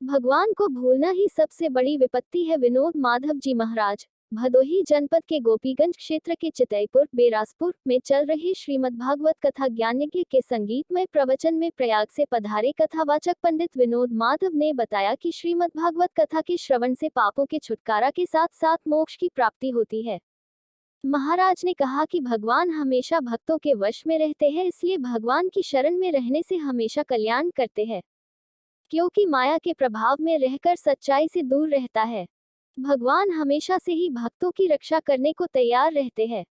भगवान को भूलना ही सबसे बड़ी विपत्ति है। विनोद माधव जी महाराज। भदोही जनपद के गोपीगंज क्षेत्र के चितईपुर बेरासपुर में चल रही श्रीमद्भागवत कथा ज्ञानयज्ञ के संगीतमय प्रवचन में प्रयाग से पधारे कथावाचक पंडित विनोद माधव ने बताया कि श्रीमद्भागवत कथा के श्रवण से पापों के छुटकारा के साथ साथ मोक्ष की प्राप्ति होती है। महाराज ने कहा कि भगवान हमेशा भक्तों के वश में रहते हैं, इसलिए भगवान की शरण में रहने से हमेशा कल्याण करते हैं, क्योंकि माया के प्रभाव में रहकर सच्चाई से दूर रहता है। भगवान हमेशा से ही भक्तों की रक्षा करने को तैयार रहते हैं।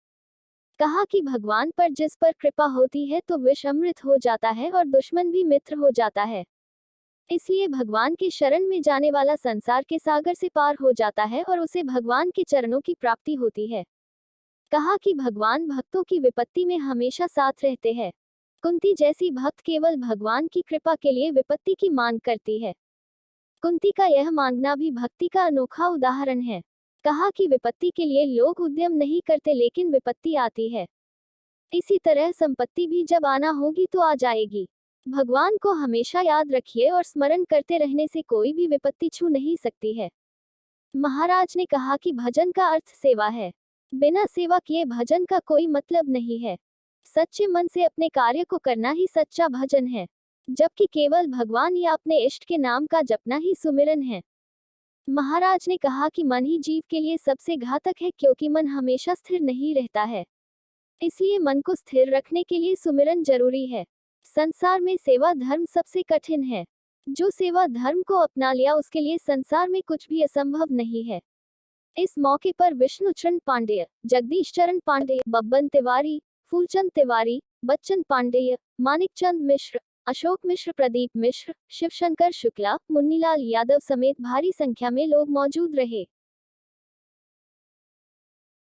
कहा कि भगवान पर जिस पर कृपा होती है तो विष अमृत हो जाता है और दुश्मन भी मित्र हो जाता है। इसलिए भगवान के शरण में जाने वाला संसार के सागर से पार हो जाता है और उसे भगवान के चरणों की प्राप्ति होती है। कहा कि भगवान भक्तों की विपत्ति में हमेशा साथ रहते हैं। कुंती जैसी भक्त केवल भगवान की कृपा के लिए विपत्ति की मांग करती है। कुंती का यह मांगना भी भक्ति का अनोखा उदाहरण है। कहा कि विपत्ति के लिए लोग उद्यम नहीं करते, लेकिन विपत्ति आती है। इसी तरह संपत्ति भी जब आना होगी तो आ जाएगी। भगवान को हमेशा याद रखिए और स्मरण करते रहने से कोई भी विपत्ति छू नहीं सकती है। महाराज ने कहा कि भजन का अर्थ सेवा है। बिना सेवा किए भजन का कोई मतलब नहीं है। सच्चे मन से अपने कार्य को करना ही सच्चा भजन है, जबकि केवल भगवान या अपने इष्ट के नाम का जपना ही सुमिरन है। महाराज ने कहा कि मन ही जीव के लिए सबसे घातक है, क्योंकि मन हमेशा स्थिर नहीं रहता है। इसलिए मन को स्थिर रखने के लिए सुमिरन जरूरी है। संसार में सेवा धर्म सबसे कठिन है। जो सेवा धर्म को अपना लिया उसके लिए संसार में कुछ भी असंभव नहीं है। इस मौके पर विष्णुचरण पांडेय, जगदीश चरण पांडेय, बब्बन तिवारी, फूलचंद तिवारी, बच्चन पांडेय, मानिकचंद मिश्र, अशोक मिश्र, प्रदीप मिश्र, शिवशंकर शुक्ला, मुन्नीलाल यादव समेत भारी संख्या में लोग मौजूद रहे।